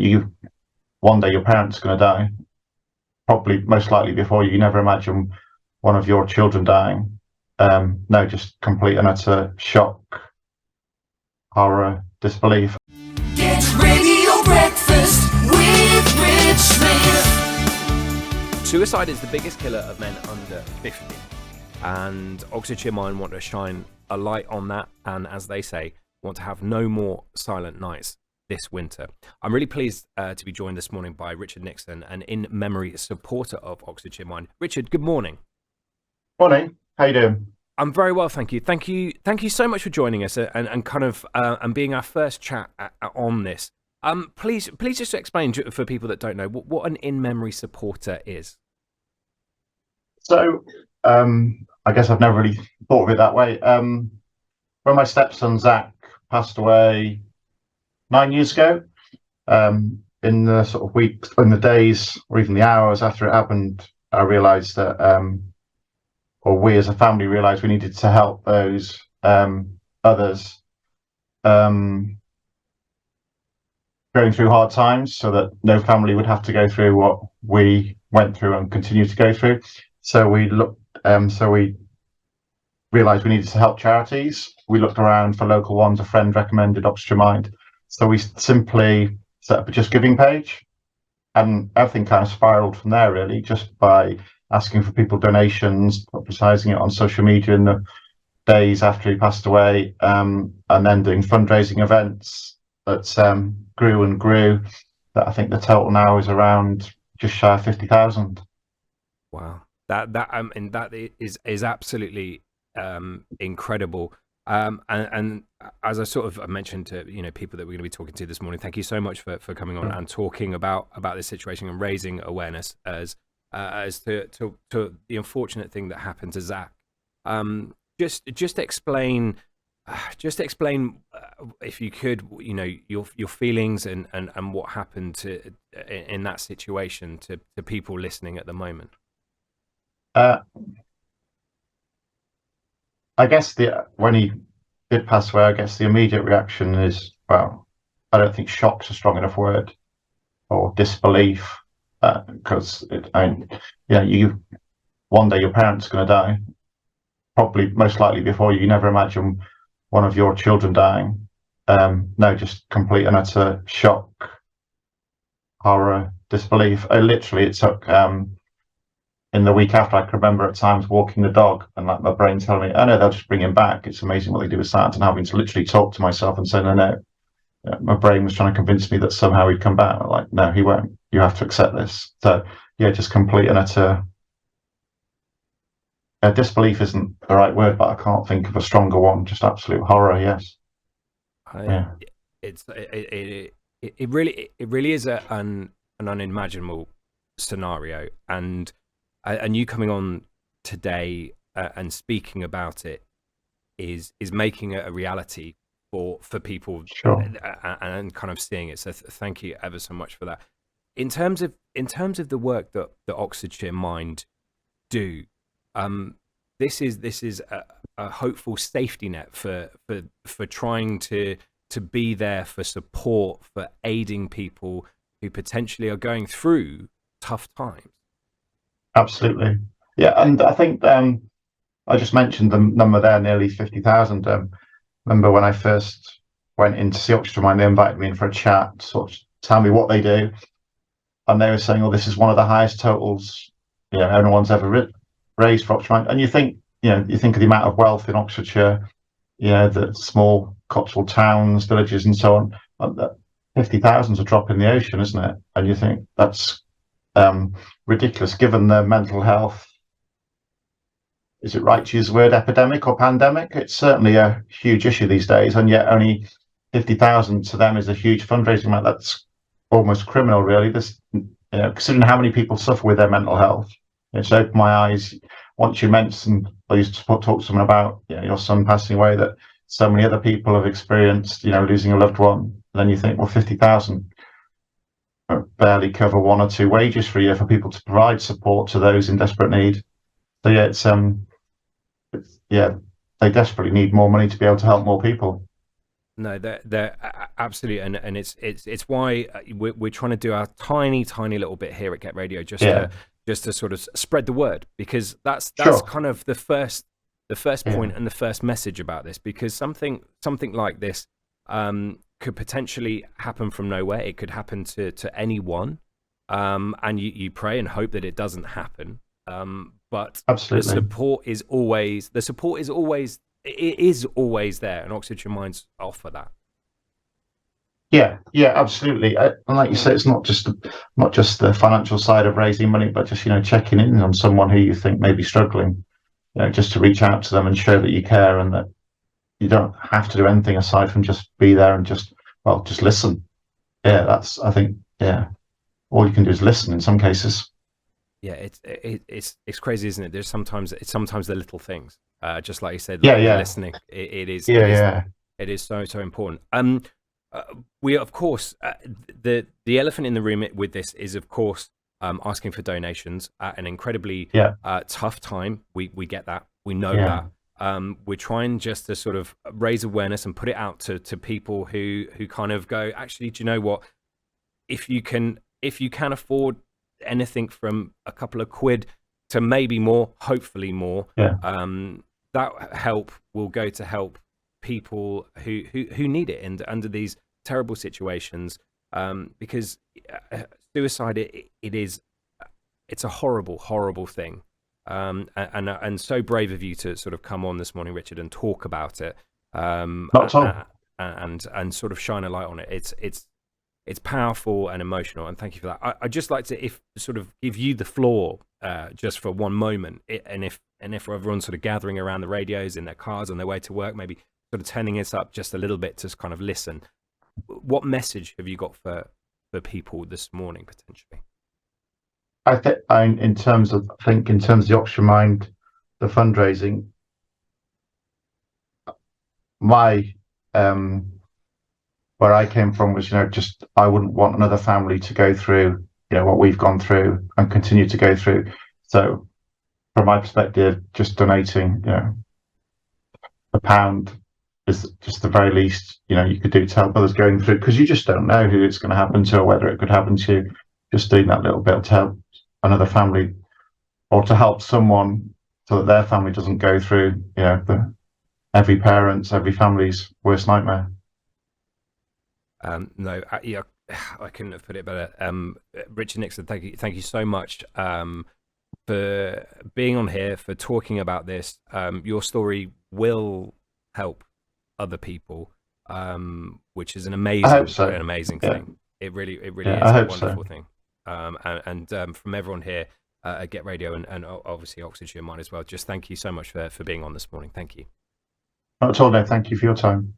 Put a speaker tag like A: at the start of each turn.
A: you one day your parents are going to die, probably most likely before you. You never imagine one of your children dying. No, just complete and utter shock, horror, disbelief.
B: Get Radio Breakfast with Rich Smith.
C: Suicide is the biggest killer of men under 50, and Oxfordshire Mind want to shine a light on that, and as they say, want to have no more silent nights this winter. I'm really pleased to be joined this morning by Richard Dixon, an in-memory supporter of Oxfordshire Mind. Richard, good morning.
A: Morning. How you doing?
C: I'm very well, thank you. Thank you so much for joining us and being our first chat on this. Please just explain for people that don't know what an in-memory supporter is.
A: So, I guess I've never really thought of it that way. When my stepson Zach passed away 9 years ago, in the sort of weeks, in the days, or even the hours after it happened, I realised that, or we as a family realised we needed to help those others going through hard times, so that no family would have to go through what we went through and continue to go through. So we realised we needed to help charities. We looked around for local ones. A friend recommended Oxfordshire Mind. So we simply set up a Just Giving page, and everything kind of spiraled from there, really, just by asking for people donations, publicising it on social media in the days after he passed away, and then doing fundraising events that grew and grew. That I think the total now is around just shy of 50,000.
C: Wow. That is absolutely incredible. And as I sort of mentioned to people that we're going to be talking to this morning, thank you so much for coming on and talking about this situation and raising awareness as to the unfortunate thing that happened to Zach. Just explain if you could, your feelings and what happened in that situation to people listening at the moment.
A: I guess when he did pass away, I guess the immediate reaction is, well, I don't think shock's a strong enough word, or disbelief, because you one day your parents are going to die, probably most likely before you. You never imagine one of your children dying. No, just complete and utter shock, horror, disbelief. It took in the week after, I can remember at times walking the dog and like my brain telling me, oh no, they'll just bring him back. It's amazing what they do with science, and having to literally talk to myself and say, no. My brain was trying to convince me that somehow he'd come back. I'm like, no, he won't. You have to accept this. So yeah, just complete and utter disbelief isn't the right word, but I can't think of a stronger one. Just absolute horror. Yes.
C: It really is an unimaginable scenario, and you coming on today and speaking about it is making it a reality for people.
A: Sure.
C: and kind of seeing it. So thank you ever so much for that. In terms of the work that Oxfordshire Mind do, this is a hopeful safety net for trying to be there for support, for aiding people who potentially are going through tough times.
A: Absolutely. Yeah, and I think I just mentioned the number there, nearly 50,000. Remember when I first went in to see Oxfordshire Mind, they invited me in for a chat, sort of tell me what they do, and they were saying, "Oh, this is one of the highest totals anyone's ever raised for Oxfordshire Mind." And you think of the amount of wealth in Oxfordshire, the small Cotswold towns, villages, and so on. 50,000 is a drop in the ocean, isn't it? And you think that's ridiculous, given the mental health. Is it right to use the word epidemic or pandemic? It's certainly a huge issue these days, and yet only 50,000 to them is a huge fundraising amount. That's almost criminal, really. This, considering how many people suffer with their mental health, it's opened my eyes. Once you mentioned, I used to talk to someone about your son passing away, that so many other people have experienced, losing a loved one. And then you think, well, 50,000 barely cover 1 or 2 wages for a year for people to provide support to those in desperate need. So yeah, they desperately need more money to be able to help more people.
C: No, they're absolutely, and it's why we're trying to do our tiny little bit here at Get Radio,
A: Yeah,
C: just to sort of spread the word, because that's
A: sure.
C: kind of the first
A: Yeah,
C: point and the first message about this, because something like this could potentially happen from nowhere. It could happen to anyone, and you pray and hope that it doesn't happen. But
A: absolutely.
C: the support is always, it is always there, and Oxfordshire Minds offer that.
A: Yeah, yeah, absolutely. And like you say, it's not just the financial side of raising money, but just checking in on someone who you think may be struggling. Just to reach out to them and show that you care, and that you don't have to do anything aside from just be there and just listen. Yeah, that's, I think, yeah, all you can do is listen in some cases.
C: Yeah, it's crazy, isn't it? It's sometimes the little things, just like you said,
A: Yeah,
C: the
A: yeah,
C: listening.
A: yeah, yeah,
C: It is so important. We, of course, the elephant in the room with this is, of course, asking for donations at an incredibly
A: yeah,
C: tough time. We get that. We know
A: yeah,
C: that. We're trying just to sort of raise awareness and put it out to people who kind of go, actually, do you know what? If you can afford anything from a couple of quid to maybe more, hopefully more,
A: yeah.
C: that help will go to help people who need it and under these terrible situations, because suicide, it's a horrible thing, and so brave of you to sort of come on this morning, Richard, and talk about it,
A: Not at all.
C: and sort of shine a light on it. It's powerful and emotional, and thank you for that. I'd just like to sort of give you the floor, just for one moment, and if everyone's sort of gathering around the radios in their cars on their way to work, maybe sort of turning this up just a little bit to kind of listen. What message have you got for people this morning potentially?
A: I think in terms of the Oxfordshire Mind, the fundraising, my where I came from was, just I wouldn't want another family to go through, what we've gone through and continue to go through. So from my perspective, just donating, £1 is just the very least, you could do to help others going through, because you just don't know who it's going to happen to or whether it could happen to you. Just doing that little bit to help another family, or to help someone so that their family doesn't go through, every family's worst nightmare.
C: No, yeah, I couldn't have put it better. Richard Dixon, thank you so much for being on here, for talking about this. Your story will help other people, which is an
A: I hope so.
C: amazing
A: Yeah.
C: thing. It really
A: Yeah,
C: is
A: I
C: a
A: hope
C: wonderful
A: so.
C: thing. And from everyone here at Get Radio and obviously Oxfordshire Mind as well, just thank you so much for being on this morning. Thank you.
A: Not at all, no. Thank you for your time.